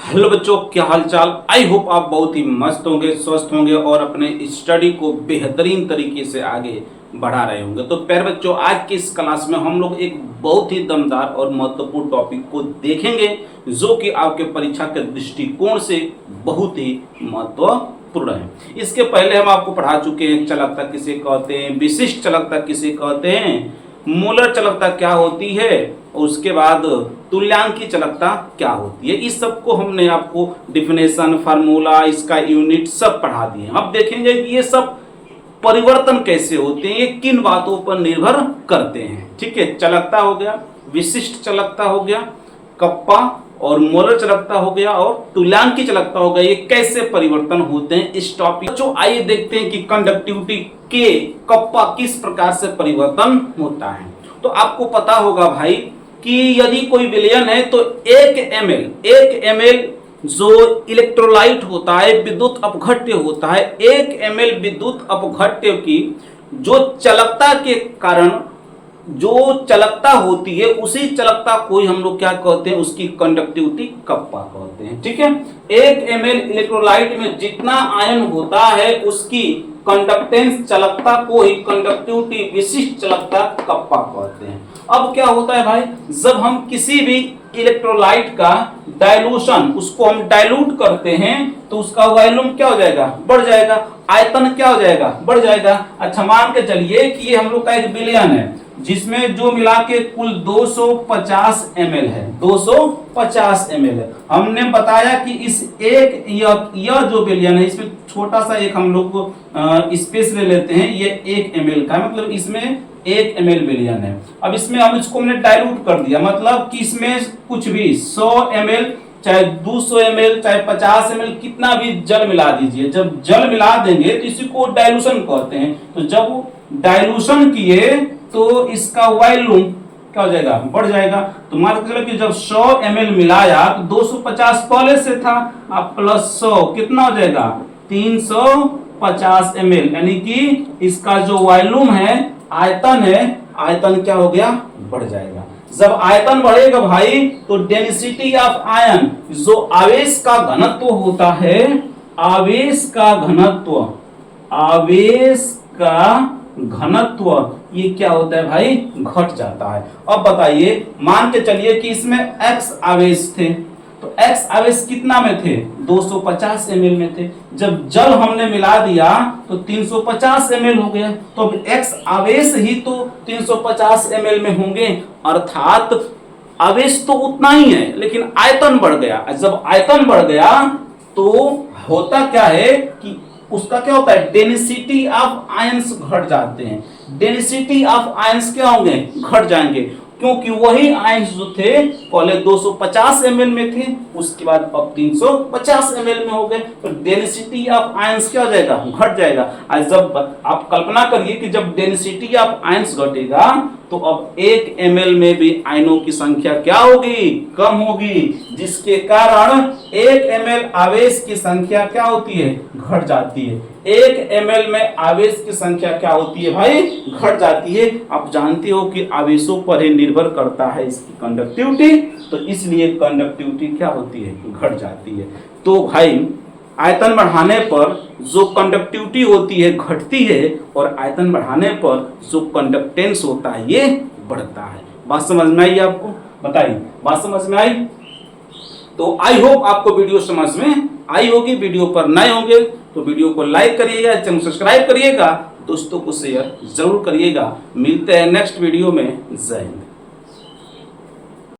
Hello बच्चों, क्या हाल चाल। आई होप आप बहुत ही मस्त होंगे, स्वस्थ होंगे और अपने स्टडी को बेहतरीन तरीके से आगे बढ़ा रहे होंगे। तो प्यारे बच्चों, आज की इस क्लास में हम लोग एक बहुत ही दमदार और महत्वपूर्ण टॉपिक को देखेंगे जो कि आपके परीक्षा के दृष्टिकोण से बहुत ही महत्वपूर्ण है। इसके पहले हम आपको पढ़ा चुके हैं चालकता किसे कहते हैं, विशिष्ट चालकता किसे कहते हैं, मोलर चालकता क्या होती है और उसके बाद तुल्यांकी चालकता क्या होती है। इस सब को हमने आपको डिफिनेशन, फार्मूला, इसका यूनिट सब पढ़ा दिए। अब देखेंगे कि ये सब परिवर्तन कैसे होते हैं, ये किन बातों पर निर्भर करते हैं। ठीक है, चालकता हो गया, विशिष्ट चालकता हो गया, कप्पा और मोलर चालकता हो गया और तुल्यांकी चालकता हो गया। ये कैसे परिवर्तन होते हैं इस टॉपिक जो आइए देखते हैं कि कंडक्टिविटी के कप्पा किस प्रकार से परिवर्तन होता है। तो आपको पता होगा भाई कि यदि कोई विलयन है तो 1 ml जो इलेक्ट्रोलाइट होता है, विद्युत अपघट्य होता है, 1 ml विद्युत अपघट्य की जो चालकता के कारण जो चालकता होती है उसी चालकता को हम लोग क्या कहते हैं, उसकी कंडक्टिविटी कप्पा कहते हैं। ठीक है, 1 ml इलेक्ट्रोलाइट में जितना आयन होता है उसकी कंडक्टेंस चालकता को ही कंडक्टिविटी विशिष्ट चालकता कप्पा कहते हैं। अब क्या होता है भाई, जब हम किसी भी इलेक्ट्रोलाइट का डाइल्यूशन, उसको हम डाइल्यूट करते हैं तो उसका वॉल्यूम क्या हो जाएगा, बढ़ जाएगा, आयतन क्या हो जाएगा, बढ़ जाएगा। अच्छा, मान के चलिए कि ये हम लोग का एक विलयन है जिसमें जो मिला के कुल 250 ml है, 250 ml है। हमने बताया कि इस एक यह जो विलयन है इसमें छोटा सा एक हम लोग स्पेस ले लेते हैं, ये 1 ml का, मतलब इसमें 1 ml विलयन है। अब इसमें हम इसको हमने डाइल्यूट कर दिया, मतलब कि इसमें कुछ भी 100 ml चाहे 200 ml चाहे 50 ml कितना भी जल मिला दीजिए। जब जल मिला देंगे तो इसी को डाइल्यूशन कहते हैं। तो जब डाइल्यूशन किए तो इसका वॉल्यूम क्या हो जाएगा, बढ़ जाएगा। तो मान के चलो कि जब 100 ml मिलाया तो 250 पहले से था, अब प्लस 100 कितना हो जाएगा, 350 ml, यानी कि इसका जो वॉल्यूम है, आयतन है, आयतन क्या हो गया, बढ़ जाएगा। जब आयतन बढ़ेगा भाई तो डेंसिटी ऑफ आयन, जो आवेश का घनत्व होता है, आवेश का घनत्व, आवेश का घनत्व ये क्या होता है भाई, घट जाता है। अब बताइए, मान के चलिए कि इसमें x आवेश थे, तो x आवेश कितना में थे, 250 ml में थे। जब जल हमने मिला दिया तो 350 ml हो गया। तो अब x आवेश ही तो 350 ml में होंगे, अर्थात आवेश तो उतना ही है लेकिन आयतन बढ़ गया। जब आयतन बढ़ गया तो होता क्या है कि उसका क्या होता है, डेंसिटी ऑफ आयंस घट जाते हैं। डेंसिटी ऑफ आयंस क्या होंगे, घट जाएंगे, क्योंकि वही आयंस जो थे पहले 250 ml में थे, उसके बाद अब 350 ml में हो गए। तो डेंसिटी ऑफ आयंस क्या हो जाएगा, घट जाएगा। आज जब आप कल्पना करिए कि जब डेंसिटी ऑफ आयंस घटेगा तो अब 1 ml में भी आयनों की संख्या क्या होगी, कम होगी, जिसके कारण 1 ml आवेश की संख्या क्या होती है, घट जाती है। 1 ml में आवेश की संख्या क्या होती है भाई, घट जाती है। आप जानते हो कि आवेशों पर ही निर्भर करता है इसकी कंडक्टिविटी, तो इसलिए कंडक्टिविटी क्या होती है, घट जाती है। तो भाई आयतन बढ़ाने पर जो कंडक्टिविटी होती है घटती है और आयतन बढ़ाने पर जो कंडक्टेंस होता है ये बढ़ता है। बात समझ में आई आपको, बताइए, बात समझ में आई? तो आई होप आपको वीडियो समझ में आई होगी। वीडियो पर नए होंगे तो वीडियो को लाइक करिएगा, चैनल सब्सक्राइब करिएगा, दोस्तों को शेयर जरूर करिएगा। मिलते हैं नेक्स्ट वीडियो में। जय हिंद।